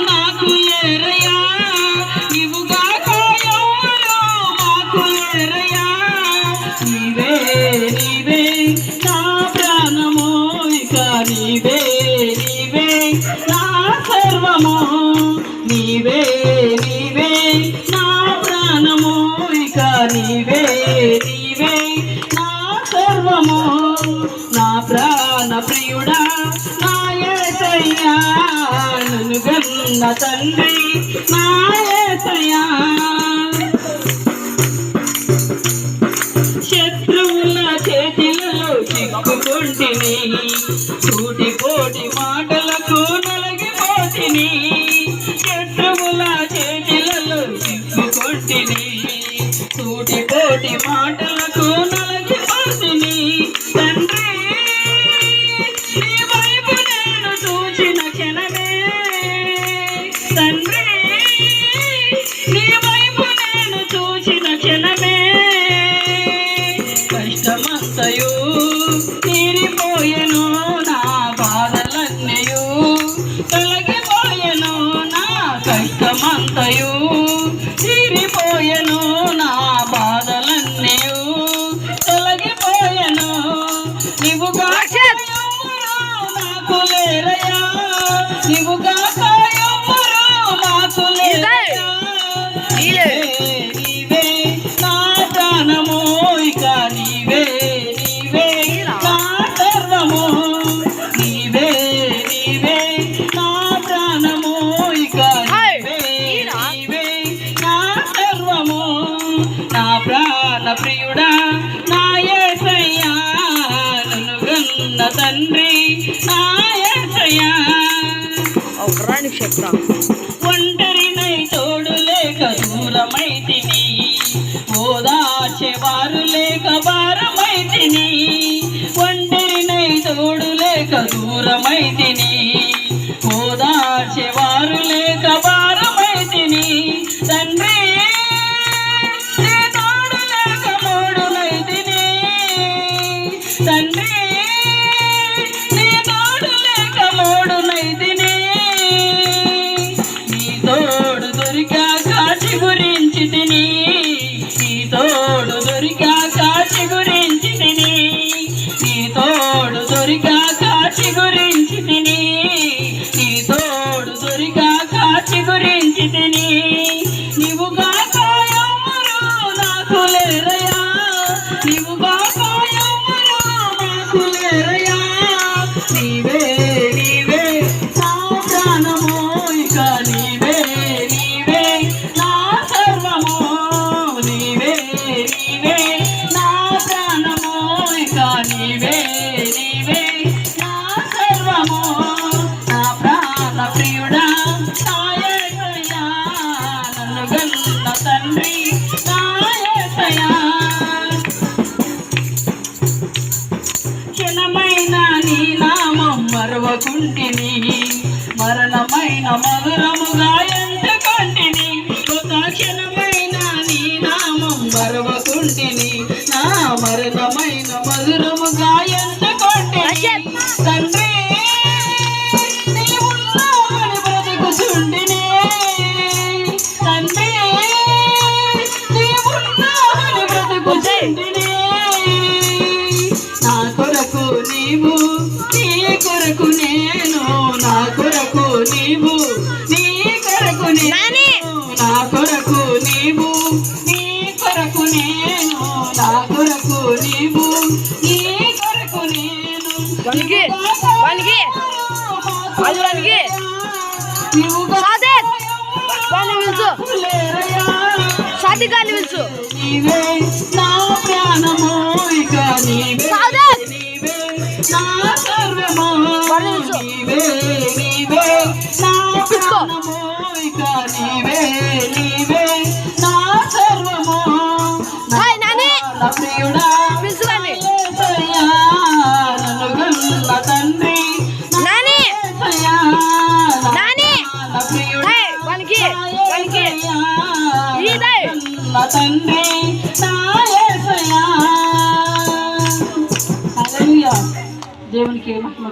నాకు లేరయ్యా నీవుగాక ఎవరు మాకు లేరయ్యా నీవే నీవే నా ప్రాణము ఇక నీవే నీవే నా సర్వము నీవే నీవే నా ప్రాణము ఇక నీవే నీవే నా సర్వము నా ప్రాణ ప్రియుడా నా యేసయ్యా నన్ను గన్న తండ్రి నా యేసయ్యా శత్రువుల చేతిలో చిక్కుకుంటిని సూటిపోటి మాటలకు నలిగిపోతిని శత్రువుల చేతిలలో చిక్కుకుంటిని సూటిపోటి మాటలకు నలిగిపోతిని తండ్రి నీ వైపు నేను చూచిన క్షణమే తండ్రి నీ వైపు నేను చూసిన క్షణమే కష్టమంతయు తీరిపోయెను నా బాధలన్నయు తొలగిపోయెను నా కష్టమంతయు తీరిపోయెను నా బాధలన్నయు తొలగిపోయెను నీవుగాక ఎవరు నాకు లేరయ్యా నీవుగాక ఎవరు నాకు లేరయ్యా నీవే నా ప్రాణము ఇక నీవే నీవే నా సర్వము నీవే నీవే నా ప్రాణము ఇక నీవే నీవే నా సర్వము నా ప్రాణ ప్రియుడా నా యేసయ్యా నన్ను గన్న తండ్రి నా యేసయ్యా ఒంటరినై తోడు లేక దూరమైతిని ఓదార్చేవారు లేక భారమైతిని ఒంటరినై తోడు లేక దూరమైతిని ఓదార్చేవారు లేక భారమైతిని తండ్రి నీ తోడు లేక మూడునైతిని తండ్రి నీ తోడు లేక మూడునైతిని నీ తోడు దొరికా కాచి గురించి తిని నీ తోడు దొరికా కాచి గురించి తిని నీ తోడు దొరికా కాచి గురించి తిని నీ తోడు దొరికా కాచి గురించి తిని నీవుగాక ఎవరు నాకు లేరయ్యా నీవుగాక ఎవరు నాకు లేరయ్యా నీవే నీవే నా ప్రాణము ఇక నీవే నీవే నా సర్వము నీవే నీవే నా ప్రాణము ఇక నీవే నీవే నా సర్వము నా ప్రాణ ప్రియుడా నా యేసయ్యా నన్ను గన్న తండ్రి నా యేసయ్యా క్షణమైన నీ నామం మరవకుంటిని మరణమైన మధురముగా ఎంచుకొంటిని ఒక క్షణమైన నీ నామం మరవకుంటిని నా మరణమైన మధురముగా ఎంచుకొంటిని తండ్రి నీ ఉన్నావని బ్రతుకుచుండిని తండ్రి నీ ఉన్నావని బ్రతుకుచుండిని నా కొరకు నీవు నీ కొరకు నేను నా కొరకు నీవు నీ కొరకు నేను నా కొరకు నీవు నీ కొరకు నేను నా కొరకు నీవు నీ కొరకు నేను నీవే నా ప్రాణము ఇక నీవే నీవే నా సర్వము నీవే నీవే నా ప్రాణము ఇక నీవే నీవే నా సర్వము నా ప్రియుడా యేసయ్యా నన్ను గన్న తండ్రి యేసయ్యా నా ప్రియుడా నా తండ్రి నా యేసయ్యా హల్లెలూయా దేవునికి మహిమ